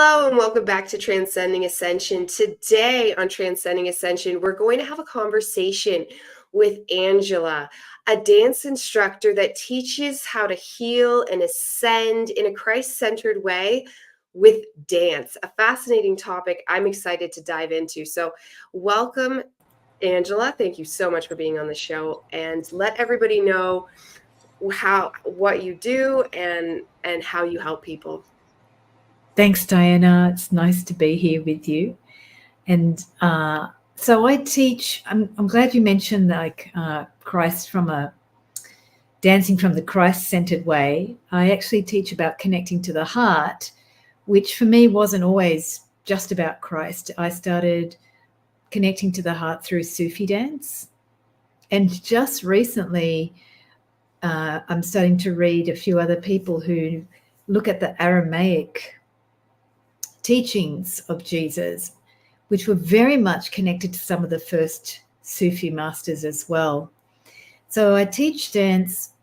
Hello and welcome back to Transcending Ascension. Today on Transcending Ascension, we're going to have a conversation with Angela, a dance instructor that teaches how to heal and ascend in a Christ-centered way with dance. A fascinating topic I'm excited to dive into. So welcome, Angela. Thank you so much for being on the show, and let everybody know what you do and how you help people. Thanks, Diana. It's nice to be here with you. And so I teach. I'm glad you mentioned Christ dancing from the Christ-centered way. I actually teach about connecting to the heart, which for me wasn't always just about Christ. I started connecting to the heart through Sufi dance, and just recently, I'm starting to read a few other people who look at the Aramaic teachings of Jesus, which were very much connected to some of the first Sufi masters as well. So I teach dance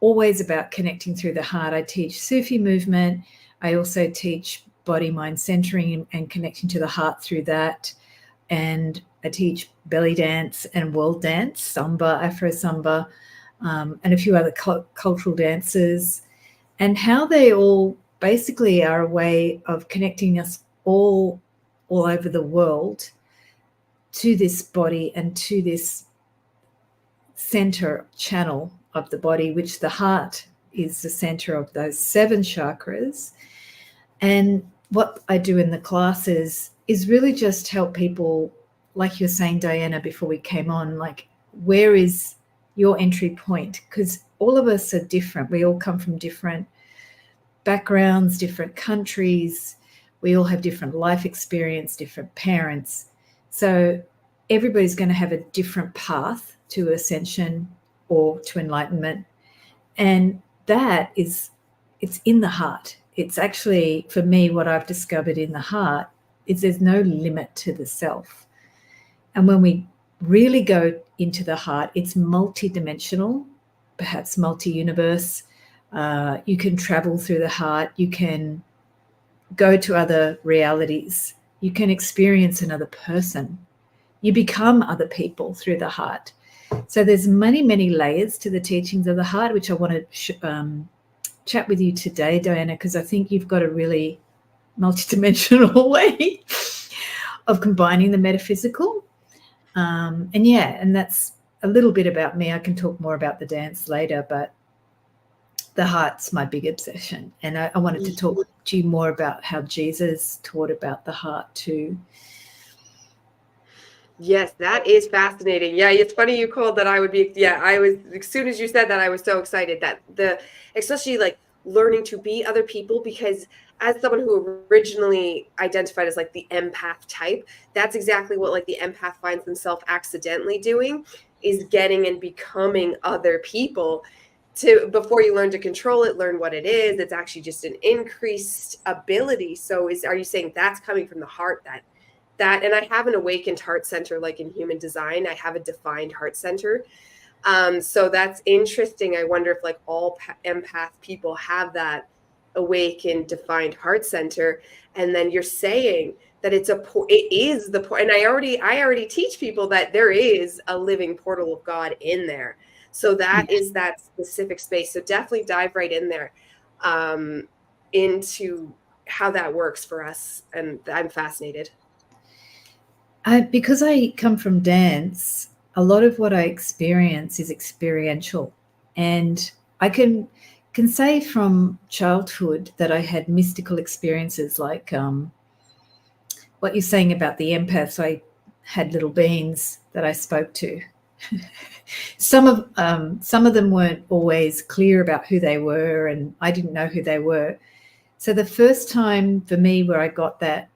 always about connecting through the heart. I teach Sufi movement. I also teach body, mind centering and connecting to the heart through that. And I teach belly dance and world dance, samba, Afro samba, and a few other cultural dances, and how they all basically are a way of connecting us all over the world to this body and to this center channel of the body, which the heart is the center of those 7 chakras. And what I do in the classes is really just help people, like you're saying, Diana, before we came on, like, where is your entry point? Because all of us are different. We all come from different backgrounds, different countries. We all have different life experience, different parents. So everybody's going to have a different path to ascension or to enlightenment. And it's in the heart. It's actually, for me, what I've discovered in the heart is there's no limit to the self. And when we really go into the heart, it's multidimensional, perhaps multi-universe. You can travel through the heart. You can go to other realities. You can experience another person. You become other people through the heart. So there's many, many layers to the teachings of the heart, which I want to chat with you today, Diana, because I think you've got a really multidimensional way of combining the metaphysical. And that's a little bit about me. I can talk more about the dance later, but the heart's my big obsession. And I wanted to talk to you more about how Jesus taught about the heart too. Yes, that is fascinating. Yeah, it's funny you called that. I was, as soon as you said that, I was so excited that especially like learning to be other people, because as someone who originally identified as like the empath type, that's exactly what like the empath finds themselves accidentally doing, is getting and becoming other people. Before you learn to control it, learn what it is. It's actually just an increased ability. So are you saying that's coming from the heart, and I have an awakened heart center, like in human design, I have a defined heart center. So that's interesting. I wonder if like all empath people have that awakened, defined heart center. And then you're saying that it is the point. And I already teach people that there is a living portal of God in there. So that is that specific space. So definitely dive right in there into how that works for us. And I'm fascinated. Because I come from dance, a lot of what I experience is experiential. And I can say from childhood that I had mystical experiences, like what you're saying about the empaths. I had little beings that I spoke to. Some of them weren't always clear about who they were, and I didn't know who they were. So the first time for me where I got that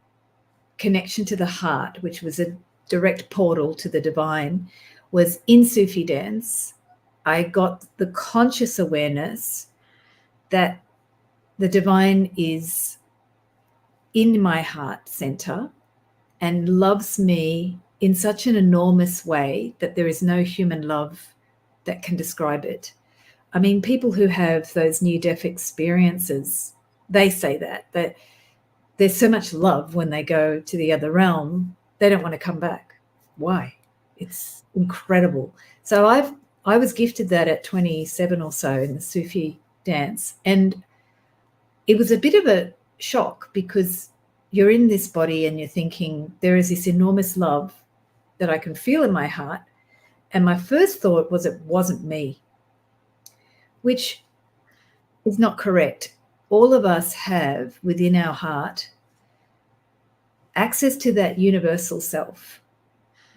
connection to the heart, which was a direct portal to the divine, was in Sufi dance. I got the conscious awareness that the divine is in my heart center and loves me in such an enormous way that there is no human love that can describe it. I mean, people who have those near-death experiences, they say that there's so much love when they go to the other realm, they don't want to come back. Why? It's incredible. So I was gifted that at 27 or so in the Sufi dance. And it was a bit of a shock because you're in this body and you're thinking there is this enormous love that I can feel in my heart. And my first thought was it wasn't me, which is not correct. All of us have within our heart access to that universal self,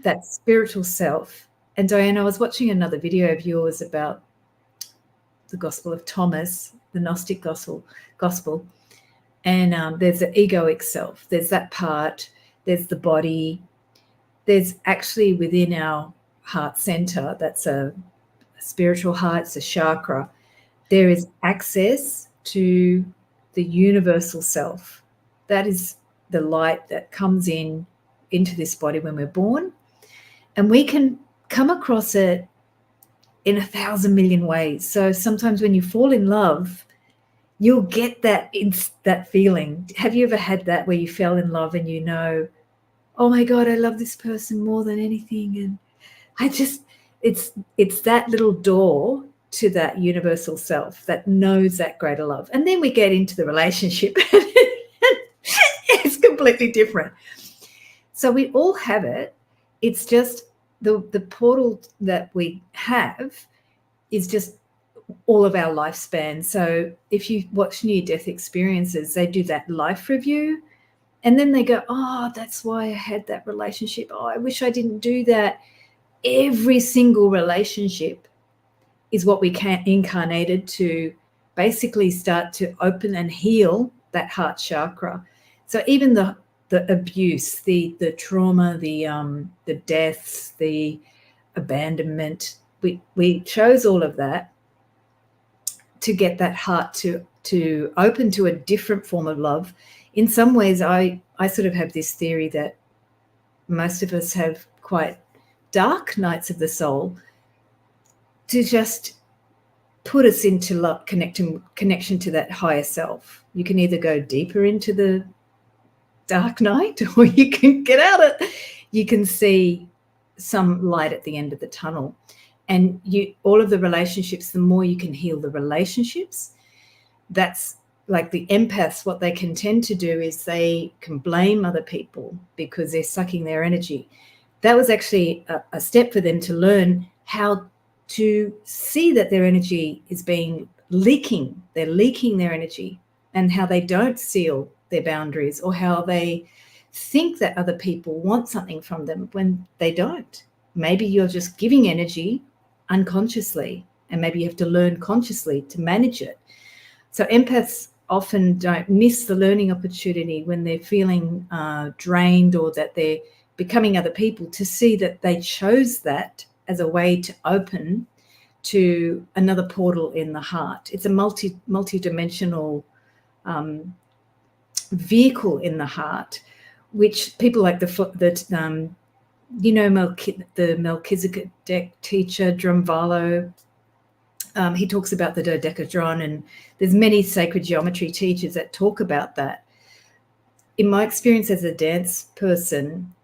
that spiritual self. And Diane, I was watching another video of yours about the Gospel of Thomas, the Gnostic gospel. And there's the egoic self. There's that part. There's the body. There's actually within our heart center, that's a spiritual heart, it's a chakra. There is access to the universal self. That is the light that comes into this body when we're born. And we can come across it in 1,000 million ways. So sometimes when you fall in love, you'll get that feeling. Have you ever had that where you fell in love and you know, oh my God, I love this person more than anything? And it's that little door to that universal self that knows that greater love. And then we get into the relationship and it's completely different. So we all have it. It's just the portal that we have is just all of our lifespan. So if you watch near-death experiences, they do that life review and then they go, oh, that's why I had that relationship. Oh, I wish I didn't do that. Every single relationship is what we incarnated to basically start to open and heal that heart chakra. So even the abuse, the trauma, the deaths, the abandonment, we chose all of that to get that heart to open to a different form of love. In some ways, I sort of have this theory that most of us have quite dark nights of the soul to just put us into love, connection to that higher self. You can either go deeper into the dark night or you can get out it. You can see some light at the end of the tunnel. And all of the relationships, the more you can heal the relationships, that's like the empaths, what they can tend to do is they can blame other people because they're sucking their energy. That was actually a step for them to learn how to see that their energy is leaking. They're leaking their energy and how they don't seal their boundaries or how they think that other people want something from them when they don't. Maybe you're just giving energy unconsciously and maybe you have to learn consciously to manage it. So empaths often don't miss the learning opportunity when they're feeling drained or that they're becoming other people, to see that they chose that as a way to open to another portal in the heart. It's a multi-dimensional vehicle in the heart, which people like the Melchizedek teacher Drumvalo, he talks about the dodecahedron, and there's many sacred geometry teachers that talk about that. In my experience as a dance person,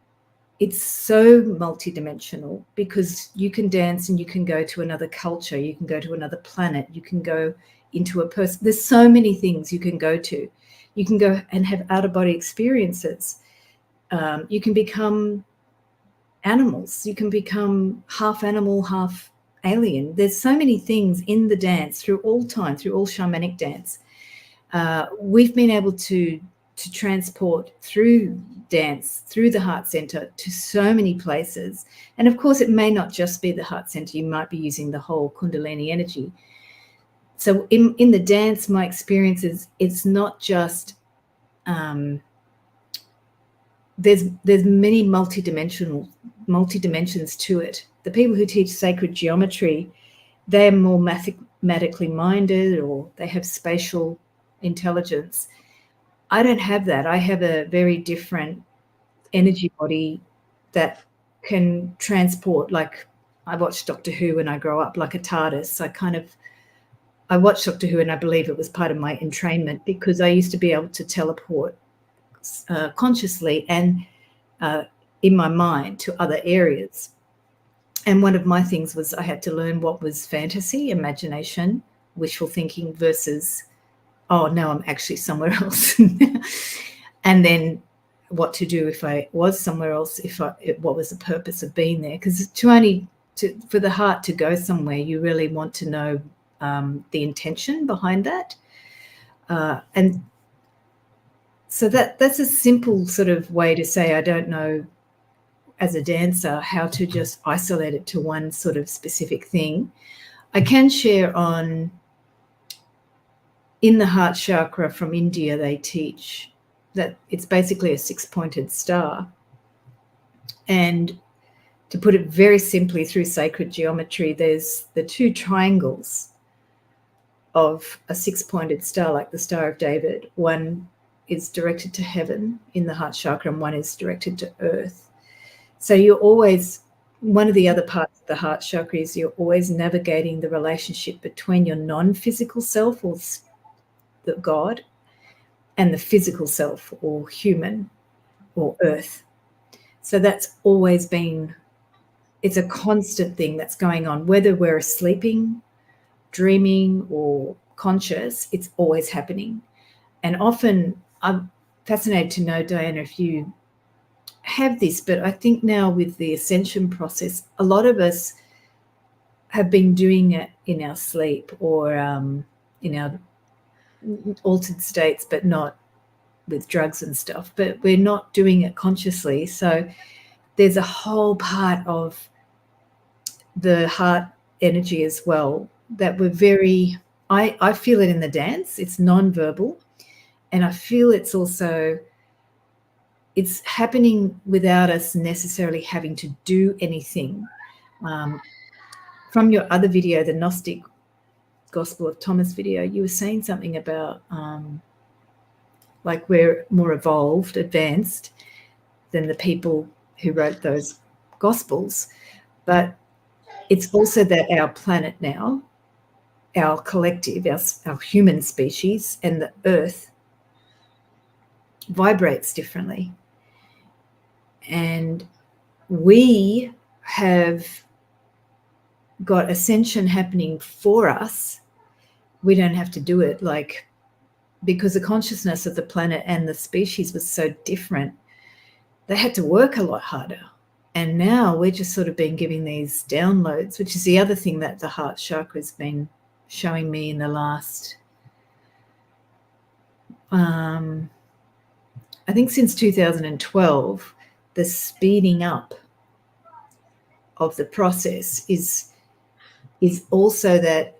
it's so multidimensional because you can dance and you can go to another culture, you can go to another planet, you can go into a person. There's so many things you can go to. You can go and have out-of-body experiences. You can become animals. You can become half animal, half alien. There's so many things in the dance through all time, through all shamanic dance. We've been able to transport through dance, through the heart center to so many places. And of course, it may not just be the heart center. You might be using the whole Kundalini energy. So in the dance, my experience is it's not just, there's many multi-dimensions to it. The people who teach sacred geometry, they're more mathematically minded or they have spatial intelligence. I don't have that. I have a very different energy body that can transport, like I watched Doctor Who when I grow up, like a TARDIS. I watched Doctor Who and I believe it was part of my entrainment because I used to be able to teleport consciously and in my mind to other areas. And one of my things was I had to learn what was fantasy, imagination, wishful thinking versus, oh, no, I'm actually somewhere else. And then what to do if I was somewhere else, what was the purpose of being there? Because for the heart to go somewhere, you really want to know the intention behind that. And so that's a simple sort of way to say, I don't know, as a dancer, how to just isolate it to one sort of specific thing. I can share on, in the heart chakra from India, they teach that it's basically a 6-pointed star. And to put it very simply, through sacred geometry, there's the 2 triangles of a 6-pointed star, like the Star of David. One is directed to heaven in the heart chakra and one is directed to earth. So you're always, one of the other parts of the heart chakra is you're always navigating the relationship between your non-physical self, or the God, and the physical self, or human, or earth. So that's always been, it's a constant thing that's going on, whether we're sleeping, dreaming, or conscious, it's always happening. And often, I'm fascinated to know, Diana, if you have this, but I think now with the ascension process, a lot of us have been doing it in our sleep or in our altered states, but not with drugs and stuff, but we're not doing it consciously. So there's a whole part of the heart energy as well that we're very, I feel it in the dance. It's non-verbal, and I feel it's also, it's happening without us necessarily having to do anything. From your other video, the Gnostic Gospel of Thomas video, you were saying something about like we're more evolved, advanced than the people who wrote those Gospels. But it's also that our planet now, our collective, our human species, and the earth vibrates differently. And we have got ascension happening for us. We don't have to do it, like, because the consciousness of the planet and the species was so different, they had to work a lot harder. And now we're just sort of been giving these downloads, which is the other thing that the heart chakra has been showing me in the last, I think since 2012, the speeding up of the process is also that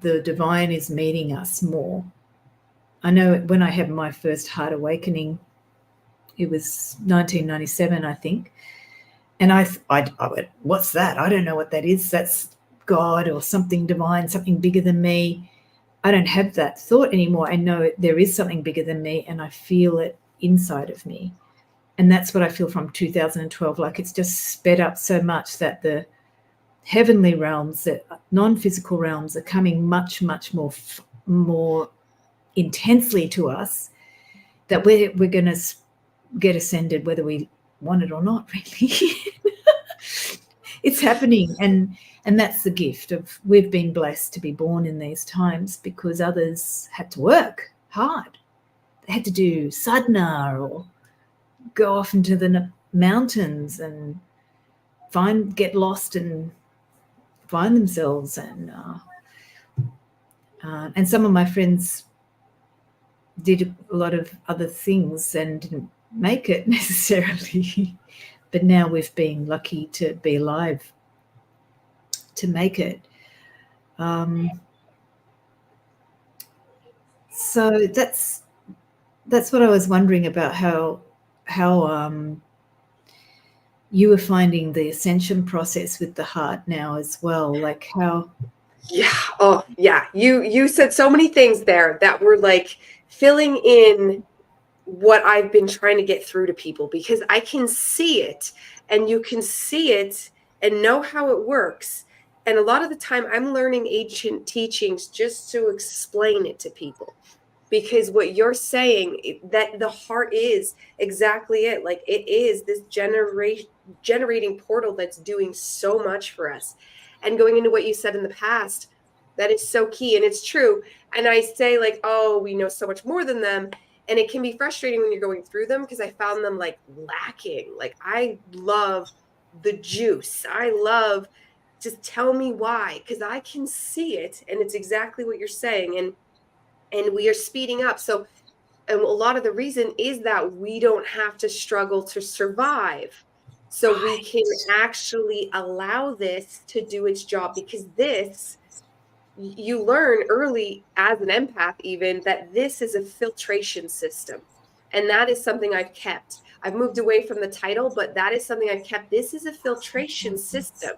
the divine is meeting us more. I know when I had my first heart awakening, it was 1997, I think. And I went, what's that? I don't know what that is. That's God or something divine, something bigger than me. I don't have that thought anymore. I know there is something bigger than me, and I feel it inside of me. And that's what I feel from 2012. Like it's just sped up so much that the heavenly realms, the non-physical realms, are coming much, much more intensely to us, that we're going to get ascended whether we want it or not, really. It's happening, and that's the gift of, we've been blessed to be born in these times, because others had to work hard. They had to do sadhana or go off into the mountains and get lost and find themselves. And some of my friends did a lot of other things and didn't make it necessarily. But now we've been lucky to be alive to make it. So that's what I was wondering about, how you were finding the ascension process with the heart now as well, like how. Yeah. Oh, yeah. You said so many things there that were like filling in what I've been trying to get through to people, because I can see it, and you can see it and know how it works. And a lot of the time I'm learning ancient teachings just to explain it to people, because what you're saying, that the heart is exactly it. Like, it is this generating portal that's doing so much for us. And going into what you said in the past, that is so key, and it's true. And I say, like, oh, we know so much more than them, and it can be frustrating when you're going through them, because I found them like lacking. Like, I love the juice. I love, just tell me why, because I can see it, and it's exactly what you're saying. And we are speeding up. So, and a lot of the reason is that we don't have to struggle to survive. So we can actually allow this to do its job, because this, you learn early as an empath even, that this is a filtration system. And that is something I've kept. I've moved away from the title, but that is something I've kept. This is a filtration system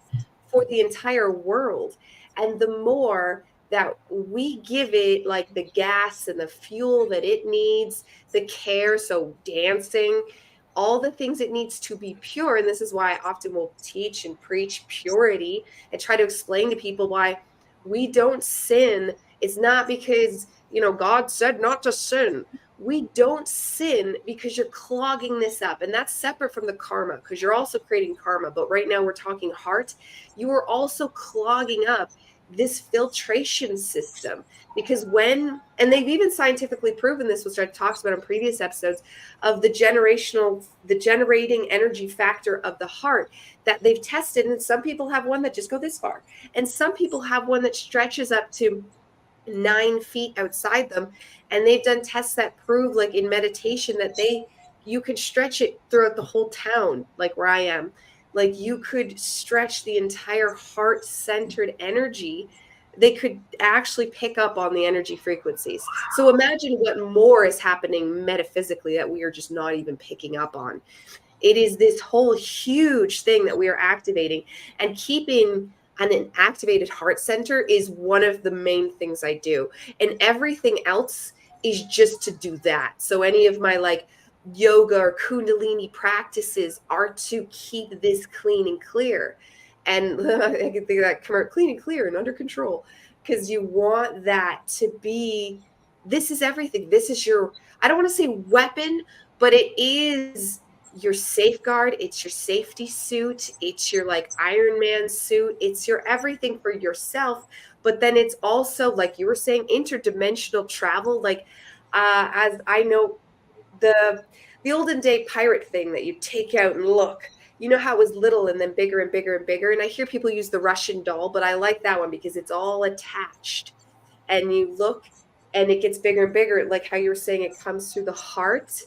for the entire world. And the more that we give it, like, the gas and the fuel that it needs, the care, so dancing, all the things it needs to be pure. And this is why I often will teach and preach purity and try to explain to people why we don't sin. It's not because, God said not to sin. We don't sin because you're clogging this up. And that's separate from the karma, because you're also creating karma. But right now we're talking heart. You are also clogging up this filtration system, because and they've even scientifically proven this, which I've talked about in previous episodes, of the generating energy factor of the heart that they've tested. And some people have one that just go this far, and some people have one that stretches up to 9 feet outside them. And they've done tests that prove, like in meditation, that you could stretch it throughout the whole town, like where I am. Like, you could stretch the entire heart-centered energy. They could actually pick up on the energy frequencies. So imagine what more is happening metaphysically that we are just not even picking up on. It is this whole huge thing that we are activating, and keeping an activated heart center is one of the main things I do. And everything else is just to do that. So any of my, like, yoga or kundalini practices are to keep this clean and clear. And I can think of that, clean and clear and under control, because you want that to be, this is everything. This is your, I don't want to say weapon, but it is your safeguard. It's your safety suit. It's your, like, Iron Man suit. It's your everything for yourself. But then it's also, like you were saying, interdimensional travel. Like, as I know, the olden day pirate thing that you take out and look, how it was little and then bigger and bigger and bigger. And I hear people use the Russian doll, but I like that one because it's all attached, and you look and it gets bigger and bigger. Like how you were saying, it comes through the heart.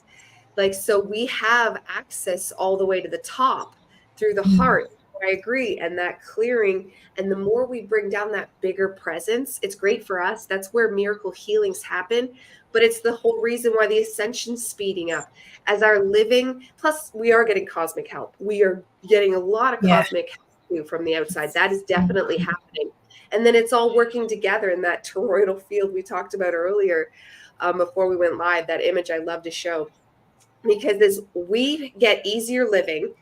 Like, so we have access all the way to the top through the heart. I agree. And that clearing, and the more we bring down that bigger presence, it's great for us. That's where miracle healings happen. But it's the whole reason why the ascension's speeding up as our living. Plus, we are getting cosmic help. We are getting a lot of cosmic help too from the outside. That is definitely happening. And then it's all working together in that toroidal field we talked about earlier, before we went live. That image I love to show, because as we get easier living,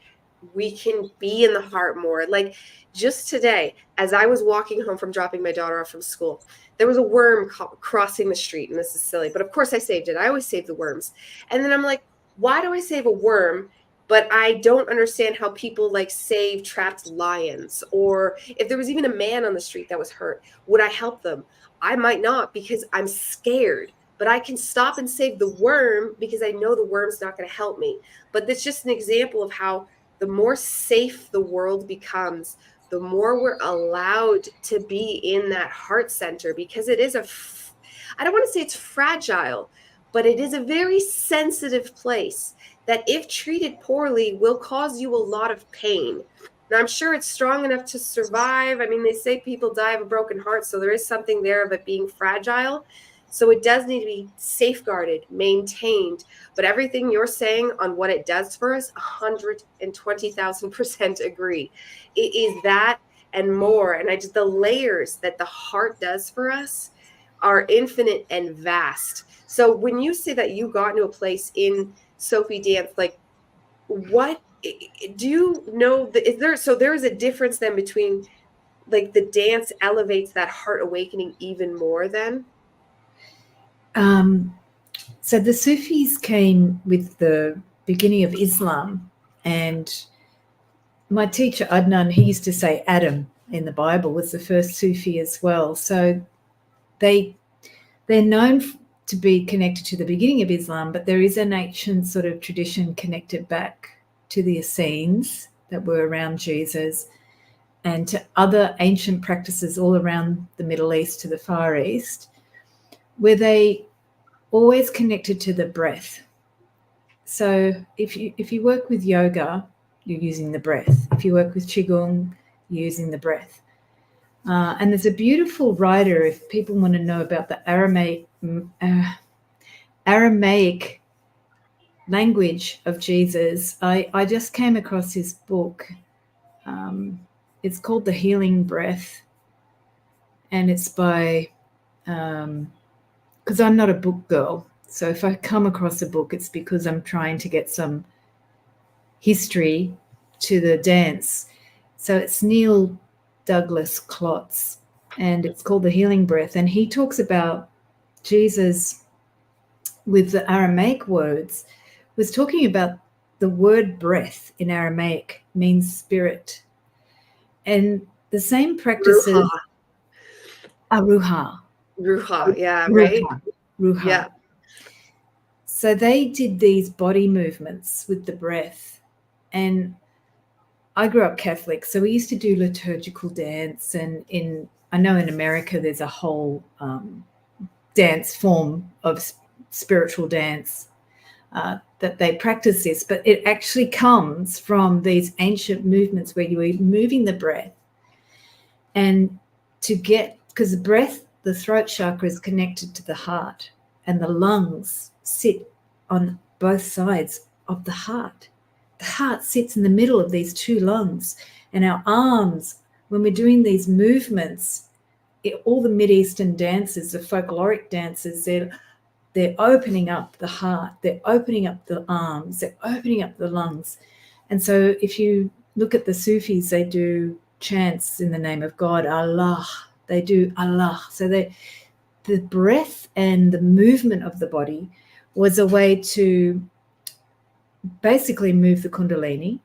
we can be in the heart more. Like, just today, as I was walking home from dropping my daughter off from school, there was a worm crossing the street. And this is silly, but of course I saved it. I always save the worms. And then I'm like, why do I save a worm? But I don't understand how people, like, save trapped lions. Or if there was even a man on the street that was hurt, would I help them? I might not, because I'm scared. But I can stop and save the worm because I know the worm's not going to help me. But that's just an example of how the more safe the world becomes, the more we're allowed to be in that heart center, because it is I don't want to say it's fragile, but it is a very sensitive place that, if treated poorly, will cause you a lot of pain. Now, I'm sure it's strong enough to survive. I mean, they say people die of a broken heart, so there is something there of it being fragile. So it does need to be safeguarded, maintained. But everything you're saying on what it does for us, 120,000% agree. It is that and more. And the layers that the heart does for us are infinite and vast. So when you say that you got into a place in Sophie dance, like, what do you know? There is a difference then between, like, the dance elevates that heart awakening even more then? So the Sufis came with the beginning of Islam, and my teacher Adnan, he used to say Adam in the Bible was the first Sufi as well. So they're known to be connected to the beginning of Islam, but there is an ancient sort of tradition connected back to the Essenes that were around Jesus and to other ancient practices all around the Middle East to the Far East, where they always connected to the breath. So if you work with yoga, you're using the breath. If you work with Qigong, you're using the breath. And there's a beautiful writer, if people want to know about the Aramaic language of Jesus, I just came across his book. It's called The Healing Breath, and it's by, because I'm not a book girl, so if I come across a book, it's because I'm trying to get some history to the dance. So it's Neil Douglas Klotz, and it's called The Healing Breath, and he talks about Jesus with the Aramaic words, was talking about the word breath in Aramaic means spirit. And the same practices Ruha. Ruha. Yeah, right? Ruha. Yeah. So they did these body movements with the breath. And I grew up Catholic, so we used to do liturgical dance. And I know in America there's a whole dance form of spiritual dance that they practice this, but it actually comes from these ancient movements where you are moving the breath. And because the breath, the throat chakra is connected to the heart, and the lungs sit on both sides of the heart. The heart sits in the middle of these two lungs, and our arms, when we're doing these movements, all the Mideastern dances, the folkloric dances, they're opening up the heart, they're opening up the arms, they're opening up the lungs. And so if you look at the Sufis, they do chants in the name of God, Allah. They do Allah. So the breath and the movement of the body was a way to basically move the Kundalini,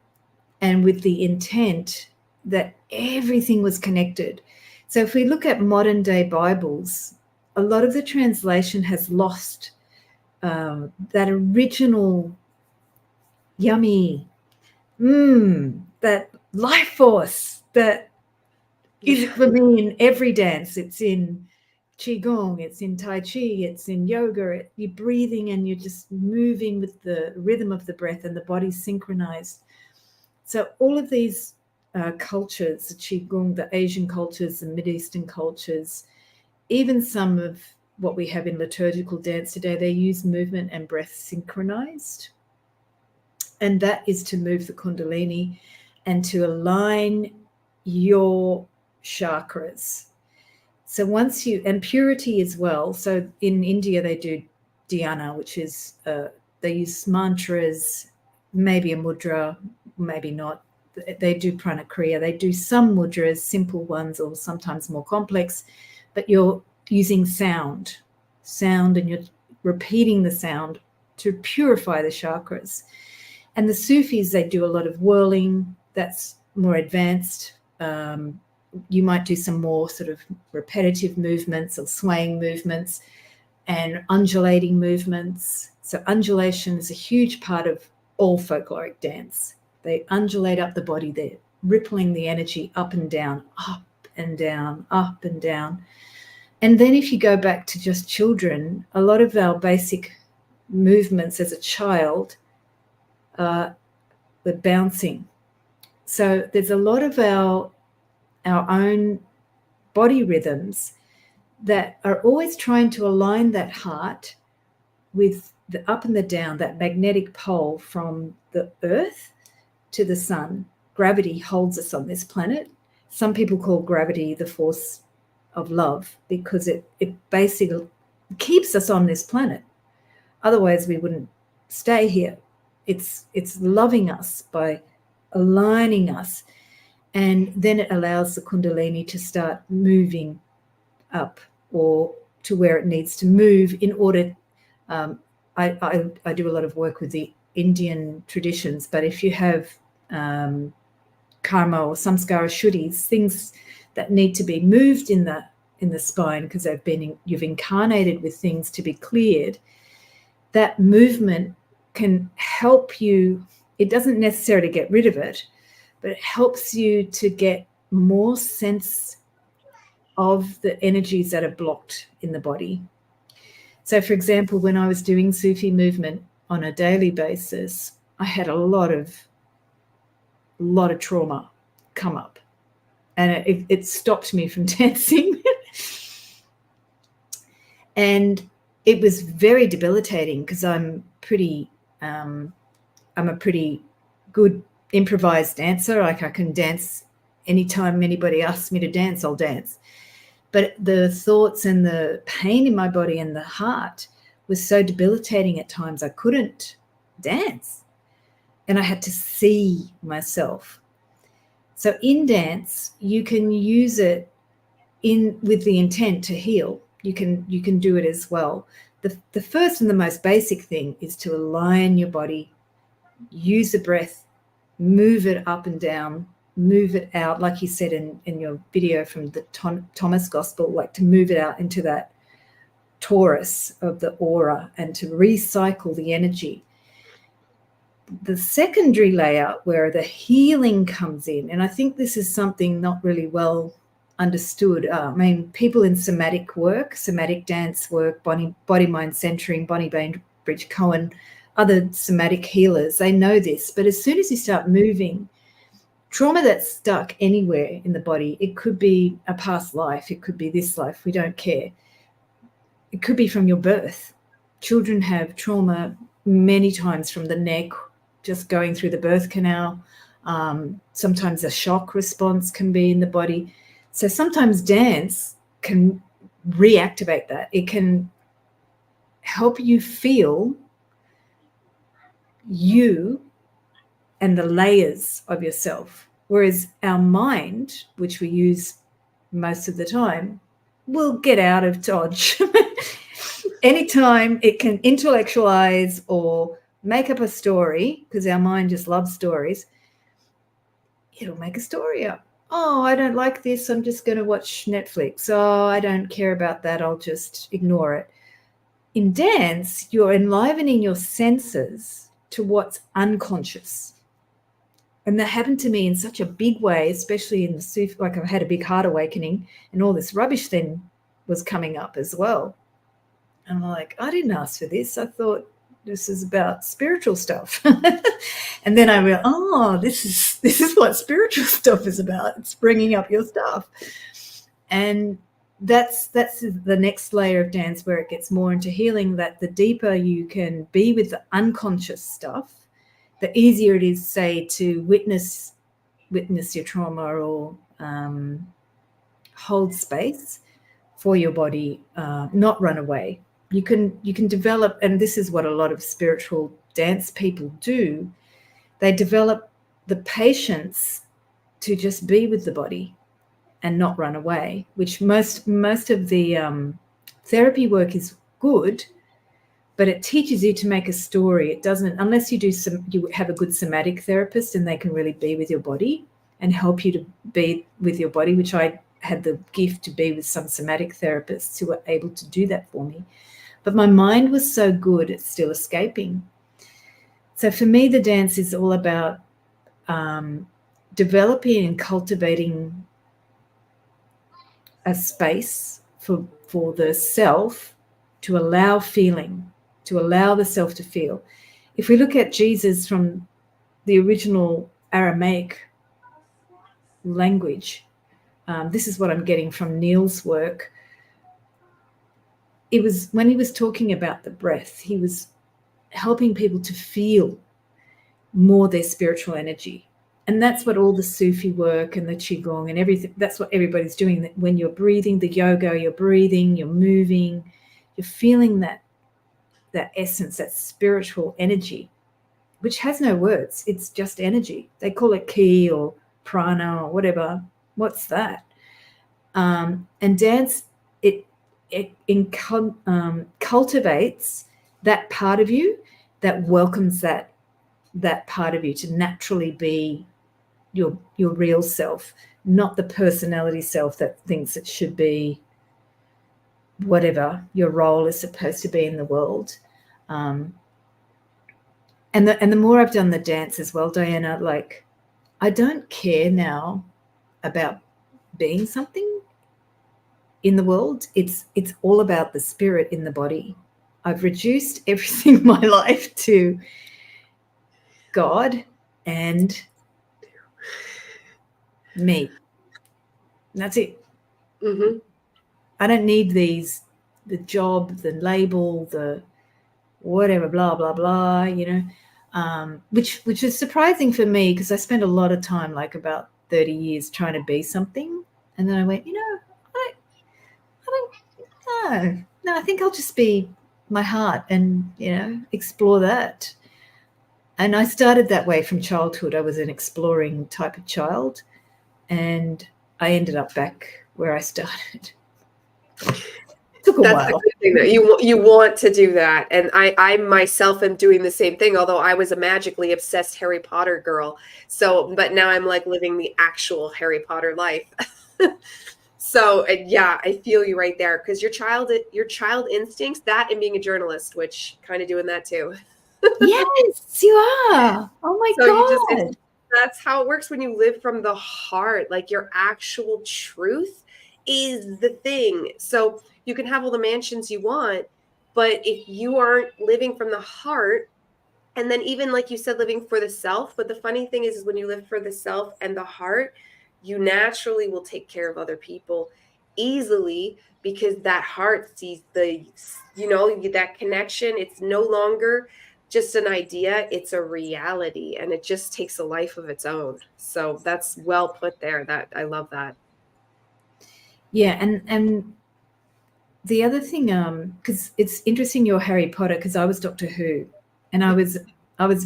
and with the intent that everything was connected. So if we look at modern day Bibles, a lot of the translation has lost that original yummy, that life force that is for me in every dance. It's in Qigong, it's in Tai Chi, it's in yoga. You're breathing and you're just moving with the rhythm of the breath, and the body's synchronized. So all of these cultures, the Qigong, the Asian cultures, the Mideastern cultures, even some of what we have in liturgical dance today, they use movement and breath synchronized. And that is to move the Kundalini and to align your chakras. So and purity as well. So in India, they do dhyana, which is, they use mantras, maybe a mudra, maybe not. They do pranakriya. They do some mudras, simple ones, or sometimes more complex, but you're using sound, and you're repeating the sound to purify the chakras. And the Sufis, they do a lot of whirling. That's more advanced. You might do some more sort of repetitive movements or swaying movements and undulating movements. So undulation is a huge part of all folkloric dance. They undulate up the body. They're rippling the energy up and down, up and down, up and down. And then if you go back to just children, a lot of our basic movements as a child were bouncing. So there's a lot of our own body rhythms that are always trying to align that heart with the up and the down, that magnetic pole from the earth to the sun. Gravity holds us on this planet. Some people call gravity the force of love because it basically keeps us on this planet. Otherwise, we wouldn't stay here. It's loving us by aligning us, and then it allows the Kundalini to start moving up or to where it needs to move in order. I do a lot of work with the Indian traditions, but if you have karma or samskara shuddhis, things that need to be moved in the spine because you've incarnated with things to be cleared, that movement can help you. It doesn't necessarily get rid of it, but it helps you to get more sense of the energies that are blocked in the body. So, for example, when I was doing Sufi movement on a daily basis, I had a lot of trauma come up, and it stopped me from dancing. And it was very debilitating because I'm a pretty good improvised dancer. Like, I can dance anytime anybody asks me to dance, I'll dance. But the thoughts and the pain in my body and the heart was so debilitating at times I couldn't dance. And I had to see myself. So in dance, you can use it with the intent to heal. You can do it as well. The first and the most basic thing is to align your body, use the breath, move it up and down, move it out, like you said in your video from the Thomas Gospel, like to move it out into that torus of the aura and to recycle the energy. The secondary layer where the healing comes in, and I think this is something not really well understood. I mean, people in somatic work, somatic dance work, body mind centering, Bonnie Bainbridge Cohen, other somatic healers, they know this. But as soon as you start moving, trauma that's stuck anywhere in the body, it could be a past life, it could be this life, we don't care. It could be from your birth. Children have trauma many times from the neck, just going through the birth canal. Sometimes a shock response can be in the body. So sometimes dance can reactivate that. It can help you feel you and the layers of yourself. Whereas our mind, which we use most of the time, will get out of dodge. Anytime it can intellectualize or make up a story, because our mind just loves stories, it'll make a story up. Oh, I don't like this, I'm just going to watch Netflix. Oh, I don't care about that, I'll just ignore it. In dance, you're enlivening your senses to what's unconscious. And that happened to me in such a big way, especially in the Sufi, like I've had a big heart awakening and all this rubbish then was coming up as well. And I'm like, I didn't ask for this. I thought this is about spiritual stuff. And then I realized, oh, this is what spiritual stuff is about. It's bringing up your stuff. And that's the next layer of dance where it gets more into healing, that the deeper you can be with the unconscious stuff, the easier it is, say, to witness your trauma or hold space for your body, not run away. You can develop, and this is what a lot of spiritual dance people do, they develop the patience to just be with the body and not run away, which most of the therapy work is good, but it teaches you to make a story. It doesn't, unless you have a good somatic therapist and they can really be with your body and help you to be with your body, which I had the gift to be with some somatic therapists who were able to do that for me. But my mind was so good, it's still escaping. So for me, the dance is all about developing and cultivating a space for the self to allow feeling, to allow the self to feel. If we look at Jesus from the original Aramaic language, this is what I'm getting from Neil's work. It was when he was talking about the breath, he was helping people to feel more their spiritual energy. And that's what all the Sufi work and the Qigong and everything, that's what everybody's doing. When you're breathing, the yoga, you're breathing, you're moving, you're feeling that essence, that spiritual energy, which has no words. It's just energy. They call it ki or prana or whatever. What's that? And dance, cultivates that part of you, that welcomes that part of you to naturally be your real self, not the personality self that thinks it should be whatever your role is supposed to be in the world. And the more I've done the dance as well, Diana, like, I don't care now about being something in the world. It's all about the spirit in the body. I've reduced everything in my life to God and me. And that's it. Mm-hmm. I don't need the job, the label, the whatever, blah, blah, blah, which is surprising for me, because I spent a lot of time, like about 30 years, trying to be something. And then I went, I don't know. No, I think I'll just be my heart and, explore that. And I started that way from childhood. I was an exploring type of child, and I ended up back where I started. Took a That's while. the good thing, that you want to do that. And I myself am doing the same thing, although I was a magically obsessed Harry Potter girl. So, but now I'm like living the actual Harry Potter life. So, yeah, I feel you right there, because your child instincts, that and being a journalist, which kind of doing that too. Yes, you are. Oh my So God. that's how it works when you live from the heart. Like, your actual truth is the thing. So you can have all the mansions you want, but if you aren't living from the heart, and then even like you said, living for the self. But the funny thing is when you live for the self and the heart, you naturally will take care of other people easily, because that heart sees that connection. It's no longer just an idea, it's a reality, and it just takes a life of its own. So that's well put there. That I love that. Yeah, and the other thing, because it's interesting you're Harry Potter, because I was Doctor Who, and I was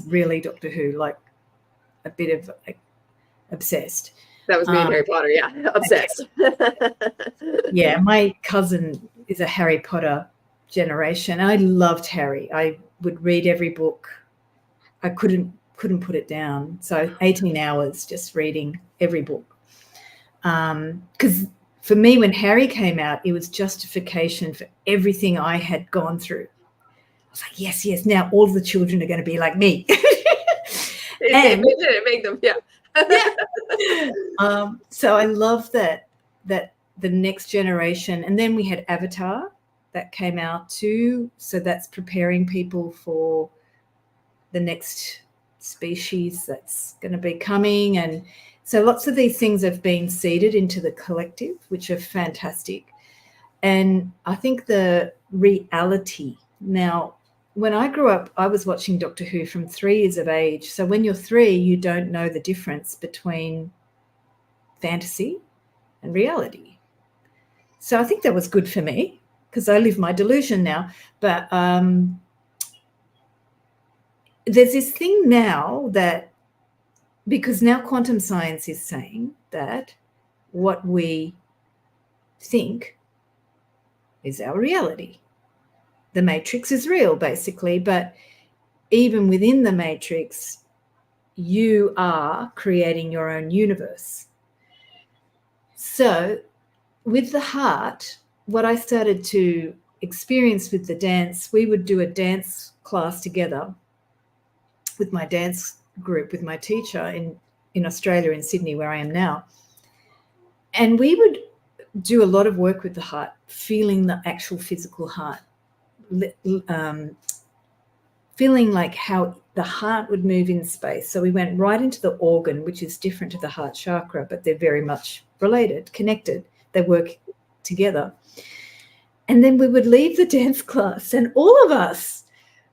really Doctor Who, like a bit of like, obsessed. That was me and Harry Potter, yeah. Obsessed. Yeah, my cousin is a Harry Potter generation. I loved Harry. I would read every book. I couldn't put it down. So 18 hours just reading every book. Because for me, when Harry came out, it was justification for everything I had gone through. I was like, yes, now all the children are going to be like me. It made them, yeah. So I love that the next generation. And then we had Avatar that came out too. So that's preparing people for the next species that's going to be coming. And so lots of these things have been seeded into the collective, which are fantastic. And I think the reality now, when I grew up, I was watching Doctor Who from 3 years of age. So when you're 3, you don't know the difference between fantasy and reality. So I think that was good for me, because I live my delusion now. But there's this thing now that, because now quantum science is saying that what we think is our reality. The matrix is real, basically, but even within the matrix, you are creating your own universe. So with the heart, what I started to experience with the dance, we would do a dance class together with my dance group, with my teacher in Australia, in Sydney, where I am now. And we would do a lot of work with the heart, feeling the actual physical heart, feeling like how the heart would move in space. So we went right into the organ, which is different to the heart chakra, but they're very much related, connected. They work together. And then we would leave the dance class, and all of us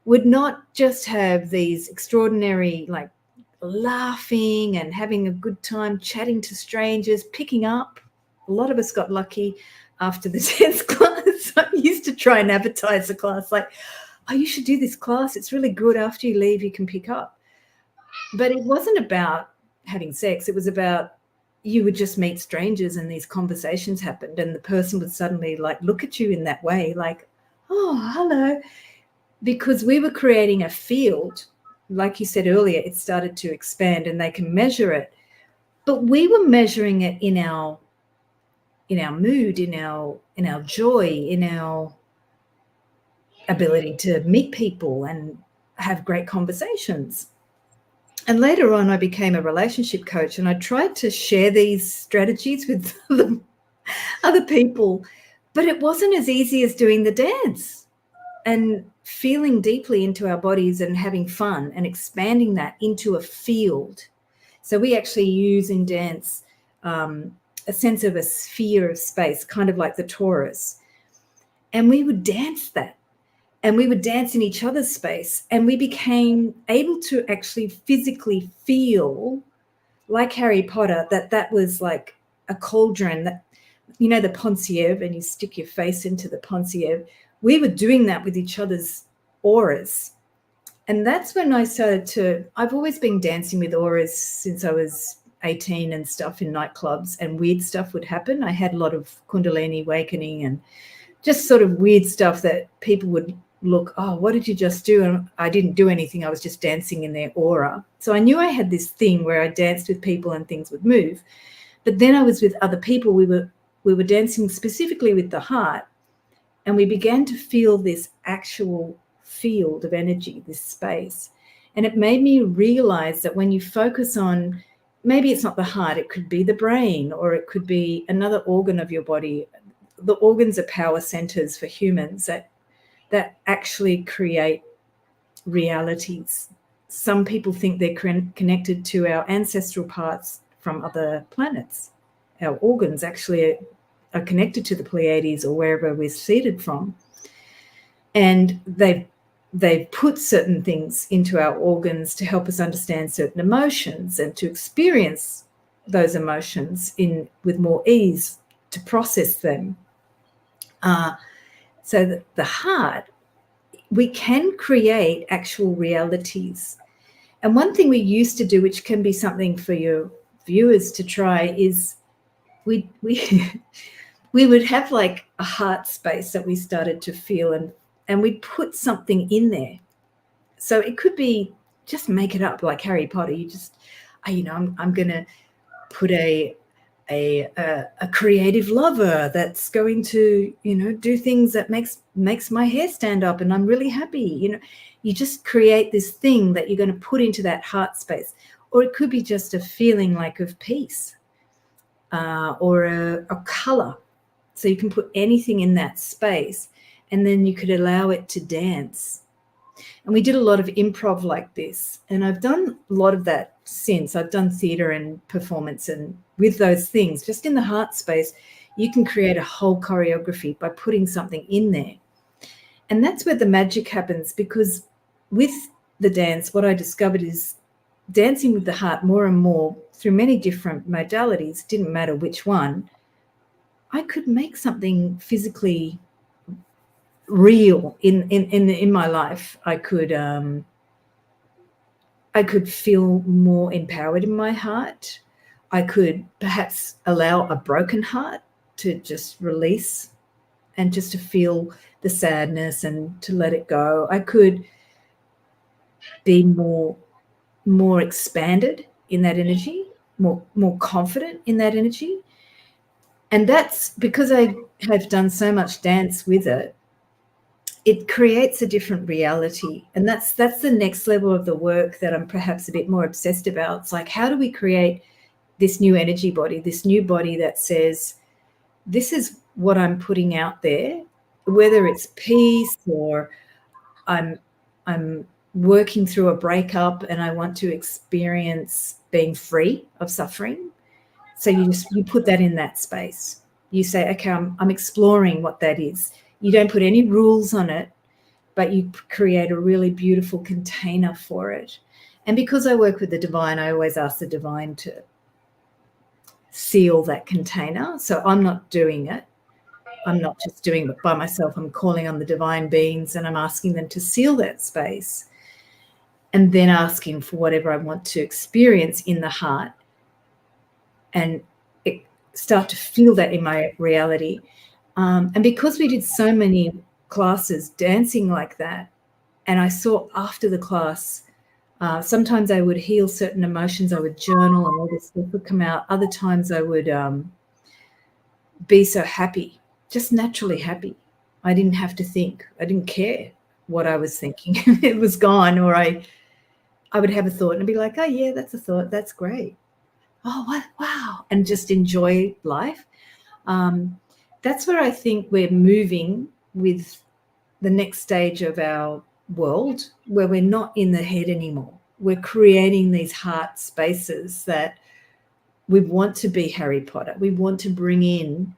would not just have these extraordinary, like, laughing and having a good time, chatting to strangers, picking up. A lot of us got lucky after the dance class. I used to try and advertise the class, like, oh, you should do this class. It's really good. After you leave, you can pick up. But it wasn't about having sex. It was about you would just meet strangers and these conversations happened, and the person would suddenly like look at you in that way, like, oh, hello, because we were creating a field. Like you said earlier, it started to expand and they can measure it, but we were measuring it in our mood, in our joy, in our ability to meet people and have great conversations. And later on, I became a relationship coach, and I tried to share these strategies with other people, but it wasn't as easy as doing the dance and feeling deeply into our bodies and having fun and expanding that into a field. So we actually use in dance a sense of a sphere of space, kind of like the torus. And we would dance that. And we would dance in each other's space. And we became able to actually physically feel, like Harry Potter, that was like a cauldron, that, you know, the Ponciev, and you stick your face into the Ponciev. We were doing that with each other's auras. And that's when I started to, I've always been dancing with auras since I was 18 and stuff in nightclubs, and weird stuff would happen. I had a lot of Kundalini awakening and just sort of weird stuff that people would look, oh, what did you just do? And I didn't do anything. I was just dancing in their aura. So I knew I had this thing where I danced with people and things would move. But then I was with other people. We were dancing specifically with the heart, and we began to feel this actual field of energy, this space. And it made me realize that when you focus on, maybe it's not the heart, it could be the brain, or it could be another organ of your body. The organs are power centers for humans that actually create realities. Some people think they're connected to our ancestral parts from other planets. Our organs actually are connected to the Pleiades or wherever we're seated from. And they've put certain things into our organs to help us understand certain emotions and to experience those emotions with more ease, to process them. So the heart, we can create actual realities. And one thing we used to do, which can be something for your viewers to try, is we would have like a heart space that we started to feel, and we'd put something in there. So it could be, just make it up like Harry Potter. You just, I'm going to put a creative lover that's going to, do things that makes my hair stand up and I'm really happy. You just create this thing that you're going to put into that heart space. Or it could be just a feeling like of peace, or a color. So you can put anything in that space, and then you could allow it to dance. And we did a lot of improv like this. And I've done a lot of that since. I've done theater and performance, and with those things, just in the heart space, you can create a whole choreography by putting something in there. And that's where the magic happens, because with the dance, what I discovered is dancing with the heart more and more through many different modalities, didn't matter which one, I could make something physically real in my life. I could feel more empowered in my heart. I could perhaps allow a broken heart to just release and just to feel the sadness and to let it go. I could be more expanded in that energy, more confident in that energy. And that's because I have done so much dance with it. It creates a different reality. And that's the next level of the work that I'm perhaps a bit more obsessed about. It's like, how do we create this new energy body, this new body that says, this is what I'm putting out there, whether it's peace or I'm working through a breakup and I want to experience being free of suffering. So you put that in that space. You say, okay, I'm exploring what that is. You don't put any rules on it, but you create a really beautiful container for it. And because I work with the divine, I always ask the divine to seal that container. So I'm not doing it. I'm not just doing it by myself. I'm calling on the divine beings and I'm asking them to seal that space, and then asking for whatever I want to experience in the heart. And start to feel that in my reality. And because we did so many classes dancing like that, and I saw after the class, sometimes I would heal certain emotions, I would journal and all this stuff would come out. Other times I would be so happy, just naturally happy. I didn't have to think. I didn't care what I was thinking. It was gone. Or I would have a thought and be like, oh, yeah, that's a thought. That's great. Oh, what? Wow. And just enjoy life. That's where I think we're moving with the next stage of our world, where we're not in the head anymore. We're creating these heart spaces that we want to be Harry Potter. We want to bring in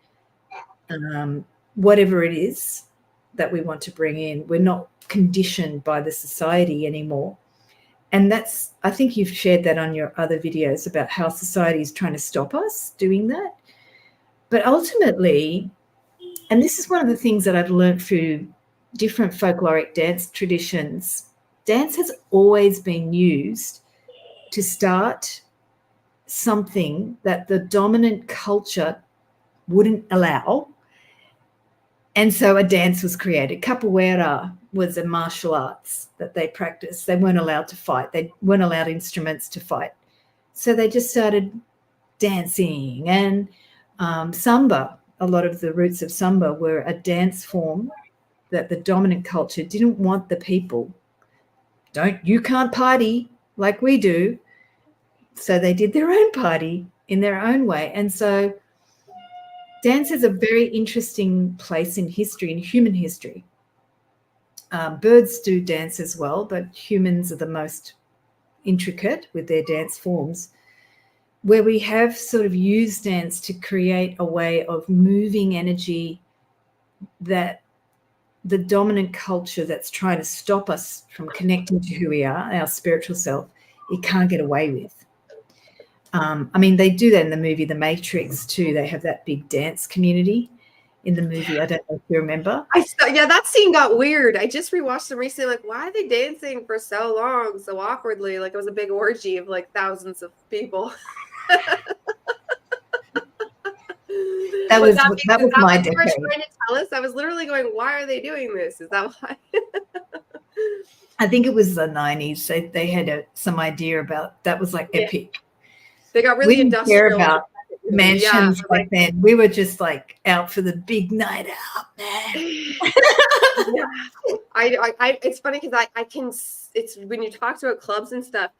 whatever it is that we want to bring in. We're not conditioned by the society anymore. And that's, I think you've shared that on your other videos about how society is trying to stop us doing that. But ultimately, and this is one of the things that I've learned through different folkloric dance traditions, dance has always been used to start something that the dominant culture wouldn't allow. And so a dance was created. Capoeira was a martial arts that they practiced. They weren't allowed to fight. They weren't allowed instruments to fight. So they just started dancing. And samba, a lot of the roots of samba were a dance form that the dominant culture didn't want the people. You can't party like we do. So they did their own party in their own way. And so dance is a very interesting place in history, in human history. Birds do dance as well, but humans are the most intricate with their dance forms, where we have sort of used dance to create a way of moving energy that the dominant culture that's trying to stop us from connecting to who we are, our spiritual self, it can't get away with. I mean, they do that in the movie The Matrix too. They have that big dance community in the movie. I don't know if you remember. Yeah, that scene got weird. I just rewatched them recently. Like, why are they dancing for so long, so awkwardly? Like it was a big orgy of like thousands of people. That was my decade. Trying to tell us. I was literally going, why are they doing this? Is that why? I think it was the 90s. They had some idea about that. Was like epic. They got really industrial. We didn't care about mansions back then. We were just like out for the big night out, man. Yeah. I it's funny because I can, it's when you talk about clubs and stuff,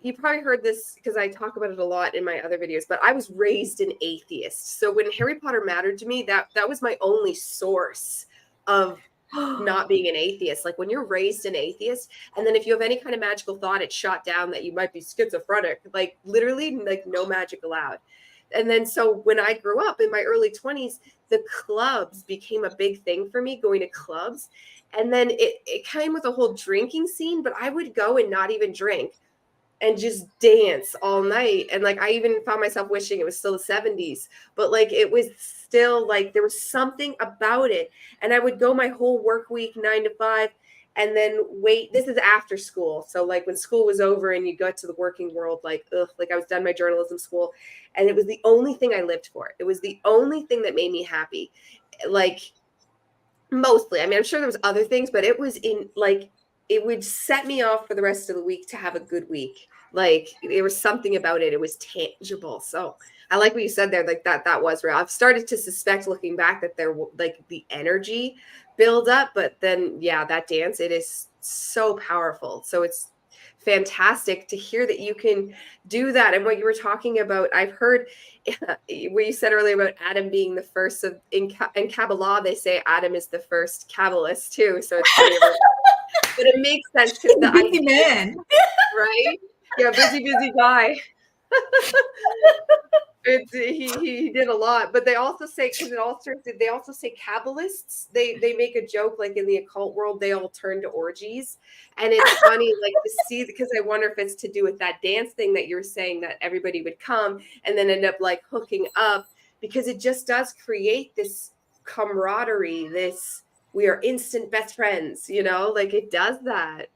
you probably heard this because I talk about it a lot in my other videos, but I was raised an atheist. So when Harry Potter mattered to me, that was my only source of not being an atheist. Like when you're raised an atheist, and then if you have any kind of magical thought, it's shot down that you might be schizophrenic, like literally like no magic allowed. And then so when I grew up in my early 20s, the clubs became a big thing for me, going to clubs. And then it came with a whole drinking scene, but I would go and not even drink and just dance all night. And like I even found myself wishing it was still the 70s, but like it was still like there was something about it. And I would go my whole work week 9 to 5 and then wait. This is after school. So like when school was over and you got to the working world, like like I was done my journalism school, and it was the only thing I lived for. It was the only thing that made me happy. Like mostly, I mean, I'm sure there was other things, but it was in like it would set me off for the rest of the week to have a good week. Like there was something about it. It was tangible. So I like what you said there, like that was real. I've started to suspect looking back that there like the energy build up, but then yeah, that dance, it is so powerful. So it's fantastic to hear that you can do that. And what you were talking about, I've heard what you said earlier about Adam being the first of in Kabbalah, they say Adam is the first Kabbalist too. So it's funny but it makes sense because the busy man, right? Yeah, busy guy. He did a lot, but they also say, because it all starts, they also say Kabbalists. They make a joke like in the occult world they all turn to orgies, and it's funny like to see, because I wonder if it's to do with that dance thing that you're saying, that everybody would come and then end up like hooking up, because it just does create this camaraderie, this we are instant best friends, you know, like it does that.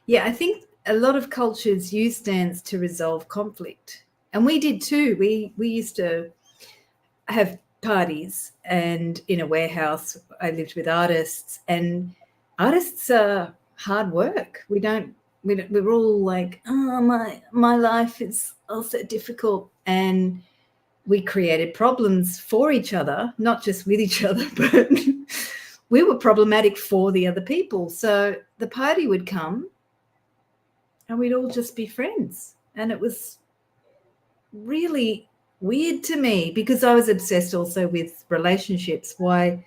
Yeah, I think a lot of cultures use dance to resolve conflict. And we did too. We used to have parties, and in a warehouse, I lived with artists, and artists are hard work. We're all like, oh, my life is also difficult. And we created problems for each other, not just with each other, but we were problematic for the other people. So the party would come and we'd all just be friends. And it was really weird to me because I was obsessed also with relationships. Why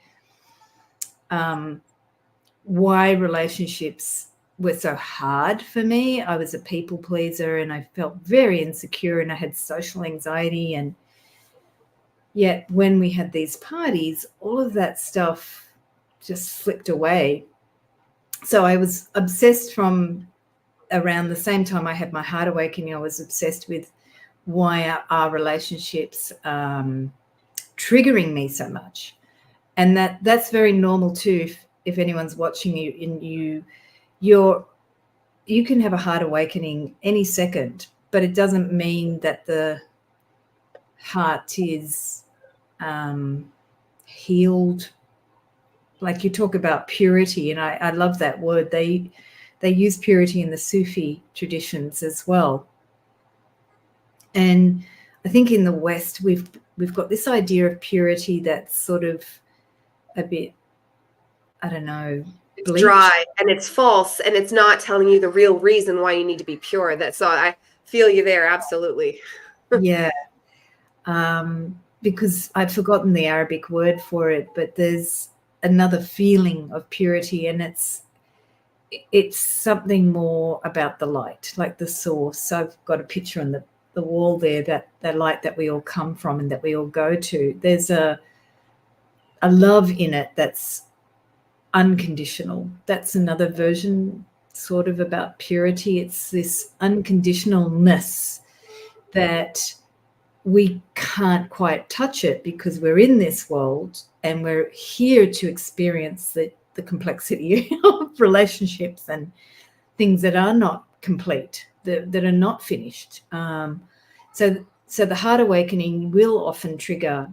relationships were so hard for me. I was a people pleaser and I felt very insecure and I had social anxiety. And yet when we had these parties, all of that stuff just slipped away. So I was obsessed from around the same time I had my heart awakening. I was obsessed with why are relationships triggering me so much. And that's very normal too. If anyone's watching you and you can have a heart awakening any second, but it doesn't mean that the heart is healed. Like you talk about purity, and I love that word. They use purity in the Sufi traditions as well. And I think in the West we've got this idea of purity that's sort of a bit, I don't know, it's dry and it's false, and it's not telling you the real reason why you need to be pure. So I feel you there, absolutely. Yeah. Because I'd forgotten the Arabic word for it, but there's another feeling of purity, and it's something more about the light, like the source. I've got a picture on the wall there, that the light that we all come from and that we all go to. There's a love in it that's unconditional. That's another version sort of about purity. It's this unconditionalness that we can't quite touch it because we're in this world and we're here to experience the complexity of relationships and things that are not complete, that are not finished. So the heart awakening will often trigger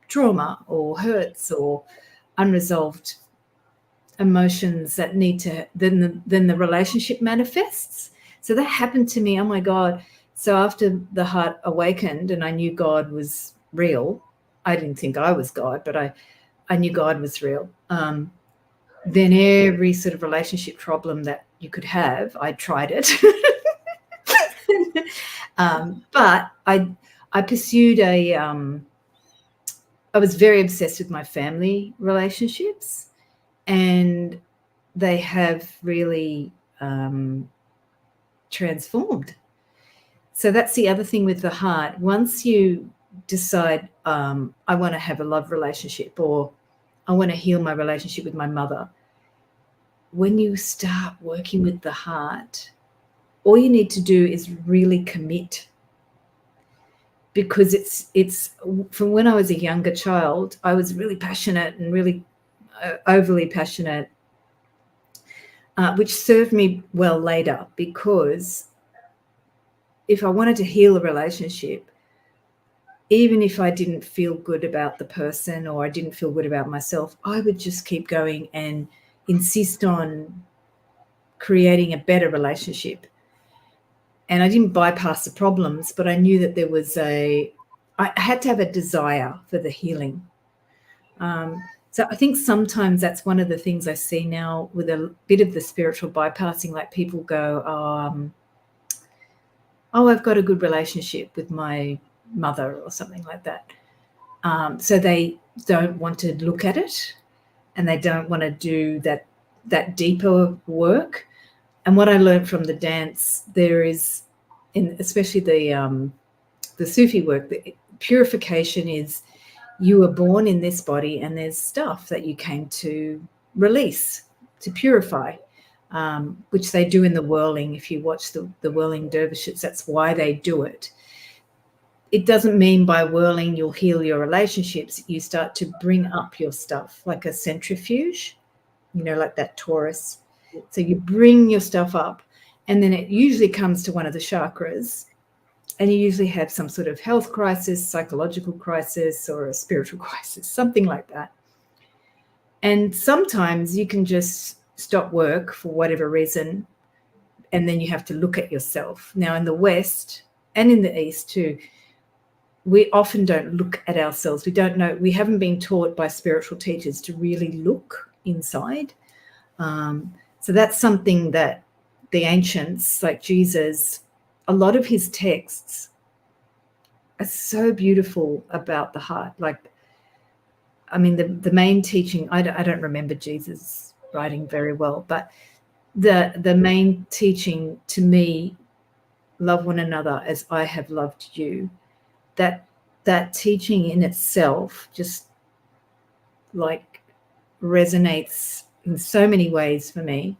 trauma or hurts or unresolved emotions that need to, then the relationship manifests. So that happened to me. Oh my God. So after the heart awakened and I knew God was real, I didn't think I was God, but I knew God was real. Then every sort of relationship problem that you could have, I tried it. But I pursued I was very obsessed with my family relationships, and they have really transformed. So that's the other thing with the heart. Once you decide, I want to have a love relationship, or I want to heal my relationship with my mother, when you start working with the heart, all you need to do is really commit. Because it's from when I was a younger child, I was really passionate and really overly passionate, which served me well later, because if I wanted to heal a relationship, even if I didn't feel good about the person or I didn't feel good about myself, I would just keep going and insist on creating a better relationship. And I didn't bypass the problems, but I knew that there was I had to have a desire for the healing. So I think sometimes that's one of the things I see now with a bit of the spiritual bypassing, like people go, oh, I've got a good relationship with my mother or something like that. So they don't want to look at it and they don't want to do that deeper work. And what I learned from the dance, there is, especially the Sufi work, the purification is you were born in this body and there's stuff that you came to release, to purify. Which they do in the whirling. If you watch the whirling dervishes, that's why they do it. It doesn't mean by whirling you'll heal your relationships. You start to bring up your stuff like a centrifuge, like that torus. So you bring your stuff up, and then it usually comes to one of the chakras, And you usually have some sort of health crisis, psychological crisis, or a spiritual crisis, something like that. And sometimes you can just stop work for whatever reason, and then you have to look at yourself. Now, in the West and in the East too, we often don't look at ourselves. We don't know. We haven't been taught by spiritual teachers to really look inside. So that's something that the ancients, like Jesus, a lot of his texts are so beautiful about the heart. Like, I mean, the main teaching, I don't remember Jesus writing very well, but the main teaching to me, love one another as I have loved you, that teaching in itself just like resonates in so many ways for me,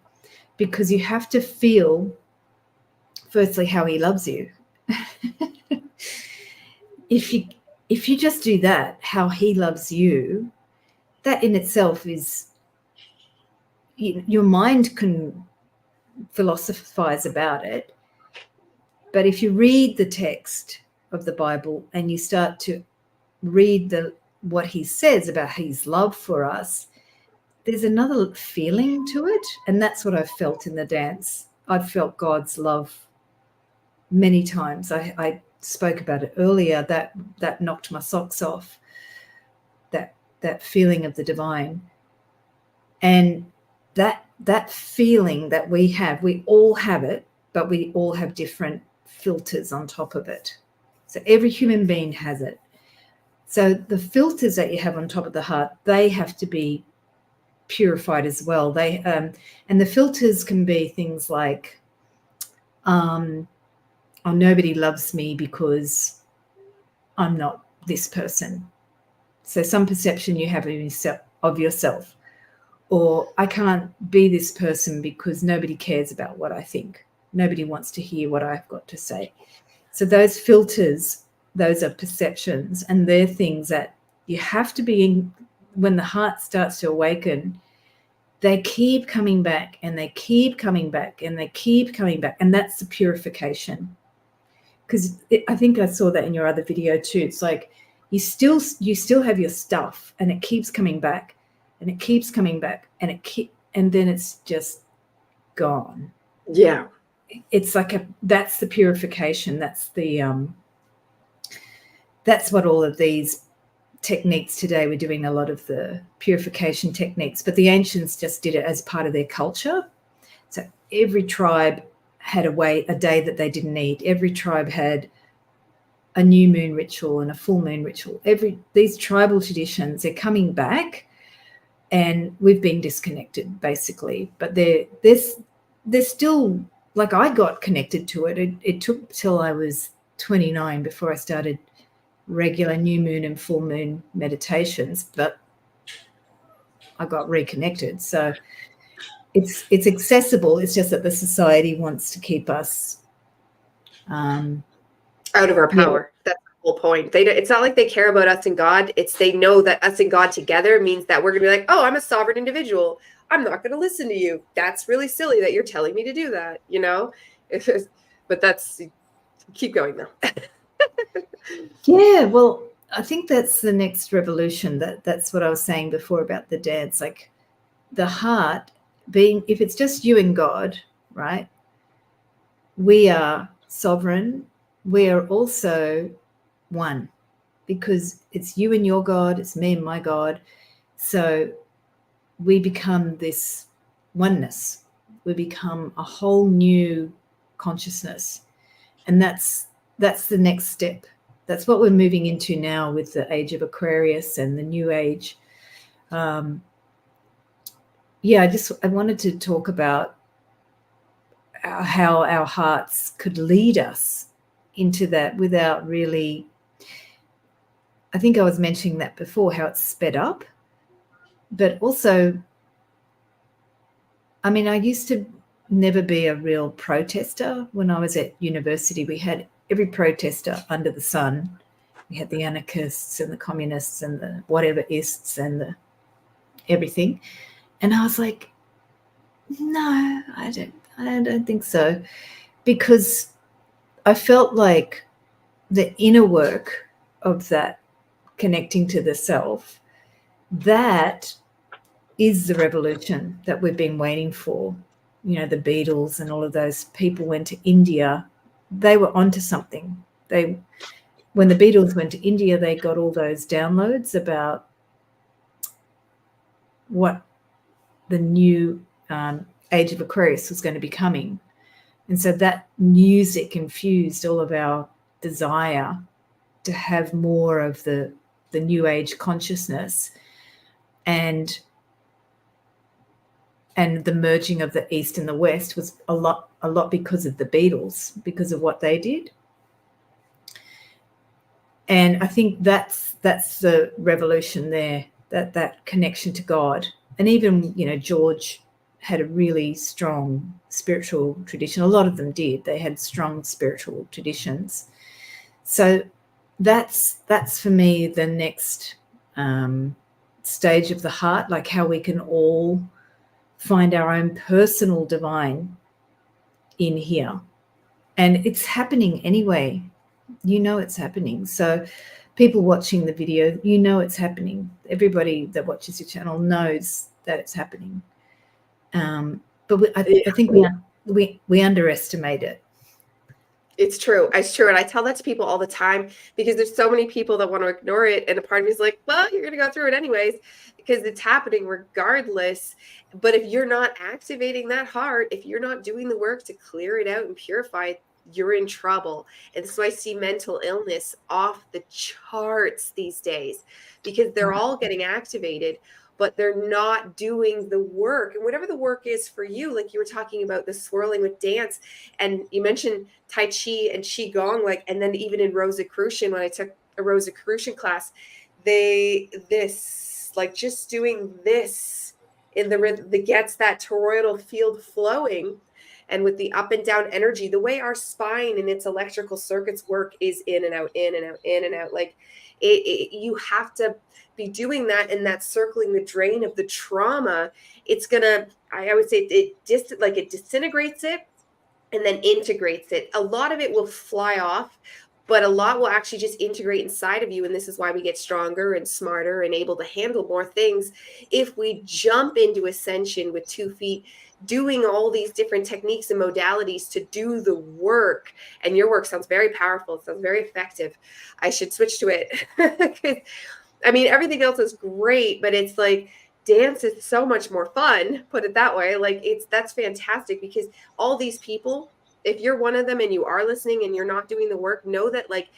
because you have to feel firstly how he loves you. if you just do that, how he loves you, that in itself is, your mind can philosophize about it, but if you read the text of the Bible and you start to read what he says about his love for us, there's another feeling to it. And that's what I've felt in the dance. I've felt God's love many times. I spoke about it earlier, that knocked my socks off, that feeling of the divine. And that feeling that we all have it, but we all have different filters on top of it. So every human being has it. So the filters that you have on top of the heart, they have to be purified as well. They and the filters can be things like, oh, nobody loves me because I'm not this person. So some perception you have of yourself, or I can't be this person because nobody cares about what I think. Nobody wants to hear what I've got to say. So those filters, those are perceptions, and they're things that you have to be in. When the heart starts to awaken, they keep coming back and they keep coming back and they keep coming back. And that's the purification. Because I think I saw that in your other video too. It's like you still have your stuff, and it keeps coming back and it keeps coming back, and then it's just gone. Yeah. It's like that's the purification. That's what all of these techniques today, we're doing a lot of the purification techniques, but the ancients just did it as part of their culture. So every tribe had a day that they didn't eat. Every tribe had a new moon ritual and a full moon ritual. These tribal traditions, they're coming back, and we've been disconnected basically, but they're still, like, I got connected to it. It took till I was 29 before I started regular new moon and full moon meditations, but I got reconnected. So it's accessible. It's just that the society wants to keep us out of our power. Yeah. That's the whole point. It's not like they care about us and God. It's they know that us and God together means that we're going to be like, oh, I'm a sovereign individual. I'm not going to listen to you. That's really silly that you're telling me to do that, you know? But keep going though. Yeah, well, I think that's the next revolution. That's what I was saying before about the dance. Like the heart being, if it's just you and God, right? We are sovereign. We are also one, because it's you and your God, it's me and my God. So we become this oneness. We become a whole new consciousness. And that's the next step. That's what we're moving into now with the age of Aquarius and the new age. I wanted to talk about how our hearts could lead us into that without really, I think I was mentioning that before, how it's sped up. But also, I mean, I used to never be a real protester. When I was at university, we had every protester under the sun. We had the anarchists and the communists and the whatever-ists and the everything. And I was like, no, I don't think so. Because I felt like the inner work of that connecting to the self, that is the revolution that we've been waiting for. You know, the Beatles and all of those people went to India. They were onto something. When the Beatles went to India, they got all those downloads about what the new age of Aquarius was going to be coming. And so that music infused all of our desire to have more of the new age consciousness, and the merging of the East and the West was a lot because of the Beatles, because of what they did. And I think that's the revolution there, that connection to God. And even, you know, George had a really strong spiritual tradition. A lot of them did. They had strong spiritual traditions. So that's for me the next stage of the heart, like how we can all find our own personal divine in here. And it's happening anyway. You know it's happening. So people watching the video, you know it's happening. Everybody that watches your channel knows that it's happening. But I think we underestimate it. It's true. It's true. And I tell that to people all the time, because there's so many people that want to ignore it. And a part of me is like, well, you're going to go through it anyways, because it's happening regardless. But if you're not activating that heart, if you're not doing the work to clear it out and purify it, you're in trouble. And so I see mental illness off the charts these days, because they're all getting activated, but they're not doing the work. And whatever the work is for you, like you were talking about the swirling with dance, and you mentioned Tai Chi and Qigong, like, and then even in Rosicrucian, when I took a Rosicrucian class, like just doing this in the rhythm that gets that toroidal field flowing. And with the up and down energy, the way our spine and its electrical circuits work is in and out, in and out, in and out. Like you have to be doing that, and that's circling the drain of the trauma. It's gonna, I would say, it disintegrates it and then integrates it. A lot of it will fly off, but a lot will actually just integrate inside of you. And this is why we get stronger and smarter and able to handle more things if we jump into ascension with 2 feet, doing all these different techniques and modalities to do the work. And your work sounds very powerful. It sounds very effective. I should switch to it. I mean, everything else is great, but it's like dance is so much more fun, put it that way. Like that's fantastic, because all these people, if you're one of them and you are listening and you're not doing the work, know that like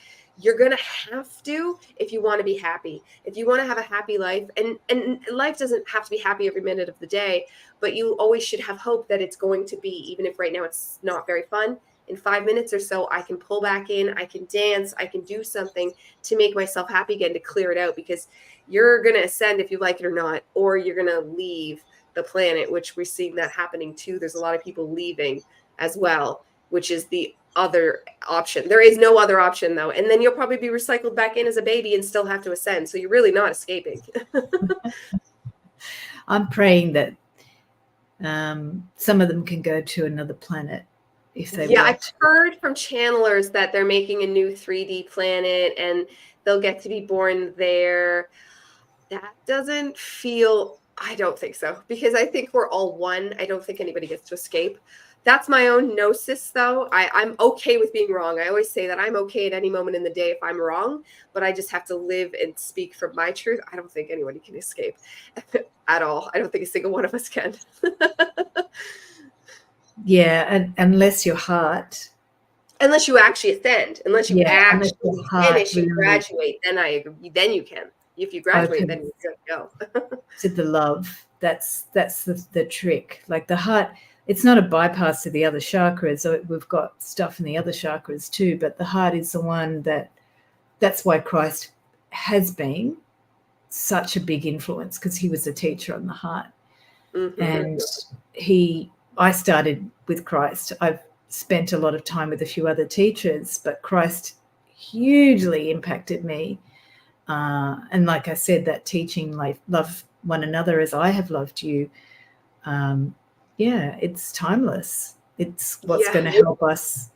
you're going to have to, if you want to be happy, if you want to have a happy life, and life doesn't have to be happy every minute of the day, but you always should have hope that it's going to be, even if right now it's not very fun. In 5 minutes or so, I can pull back in, I can dance, I can do something to make myself happy again, to clear it out, because you're going to ascend if you like it or not, or you're going to leave the planet, which we're seeing that happening too. There's a lot of people leaving as well, which is the other option. There is no other option though. And then you'll probably be recycled back in as a baby and still have to ascend. So you're really not escaping. I'm praying that some of them can go to another planet if they want. I've heard from channelers that they're making a new 3D planet and they'll get to be born there. That doesn't feel, I don't think so, because I think we're all one. I don't think anybody gets to escape. That's my own gnosis, though. I'm okay with being wrong. I always say that I'm okay at any moment in the day if I'm wrong, but I just have to live and speak from my truth. I don't think anybody can escape at all. I don't think a single one of us can. Yeah, and unless your heart... Unless you actually ascend, unless you actually finish and really graduate, then you can. If you graduate, then you're good to go. To the love. That's the trick. Like the heart, it's not a bypass to the other chakras. We've got stuff in the other chakras too, but the heart is the one that's why Christ has been such a big influence, because he was a teacher on the heart. Mm-hmm. And I started with Christ. I've spent a lot of time with a few other teachers, but Christ hugely impacted me. And like I said, that teaching, like love one another as I have loved you. It's timeless. It's what's going to help us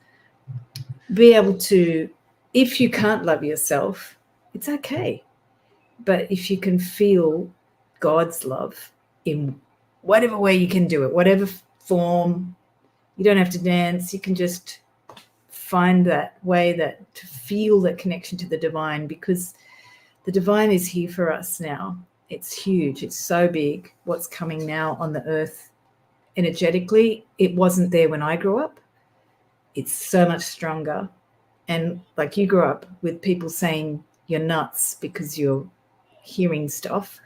be able to if you can't love yourself, it's okay. But if you can feel God's love in whatever way you can do it, whatever form, you don't have to dance, you can just find that way that to feel that connection to the divine, because the divine is here for us now. It's huge. It's so big. What's coming now on the earth energetically, it wasn't there when I grew up. It's so much stronger. And like you grew up with people saying you're nuts because you're hearing stuff.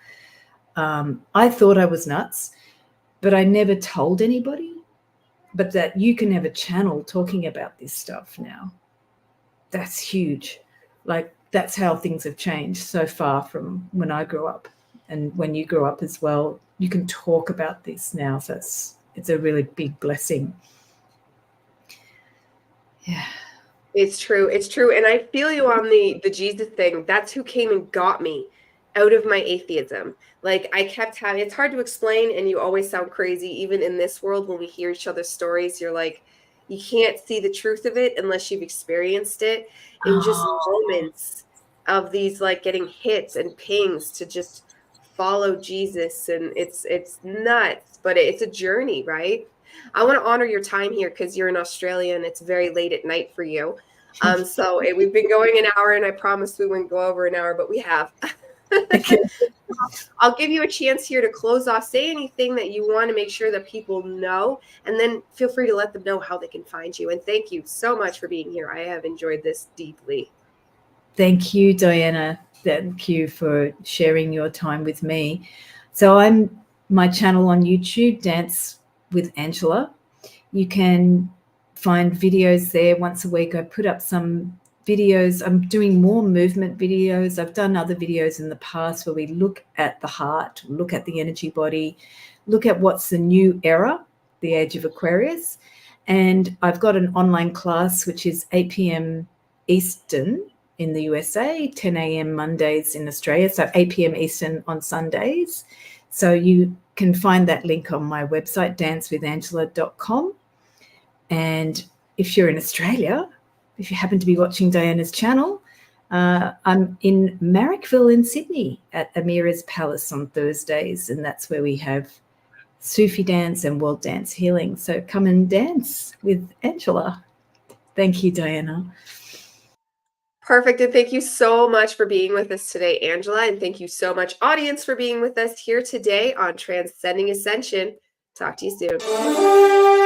I thought I was nuts, but I never told anybody. But that you can have a channel talking about this stuff now, that's huge. Like, that's how things have changed so far from when I grew up and when you grew up as well. You can talk about this now, so it's a really big blessing. Yeah. It's true. It's true. And I feel you on the Jesus thing. That's who came and got me out of my atheism. Like, I kept having, it's hard to explain, and you always sound crazy. Even in this world, when we hear each other's stories, you're like, you can't see the truth of it unless you've experienced it. In just moments of these, like, getting hits and pings to just follow Jesus. And it's nuts, but it's a journey, right? I want to honor your time here because you're in Australia and it's very late at night for you. So we've been going an hour, and I promised we wouldn't go over an hour, but we have. I'll give you a chance here to close off. Say anything that you want to make sure that people know, and then feel free to let them know how they can find you. And thank you so much for being here. I have enjoyed this deeply. Thank you, Diana. Thank you for sharing your time with me. So my channel on YouTube, Dance with Angela. You can find videos there once a week. I put up some videos. I'm doing more movement videos. I've done other videos in the past where we look at the heart, look at the energy body, look at what's the new era, the age of Aquarius. And I've got an online class, which is 8 p.m. Eastern in the USA, 10 a.m. Mondays in Australia, so 8 p.m. Eastern on Sundays. So you can find that link on my website, dancewithangela.com. And if you're in Australia, if you happen to be watching Diana's channel, I'm in Marrickville in Sydney at Amira's Palace on Thursdays, and that's where we have Sufi dance and world dance healing. So come and dance with Angela. Thank you, Diana. Perfect. And thank you so much for being with us today, Angela. And thank you so much, audience, for being with us here today on Transcending Ascension. Talk to you soon.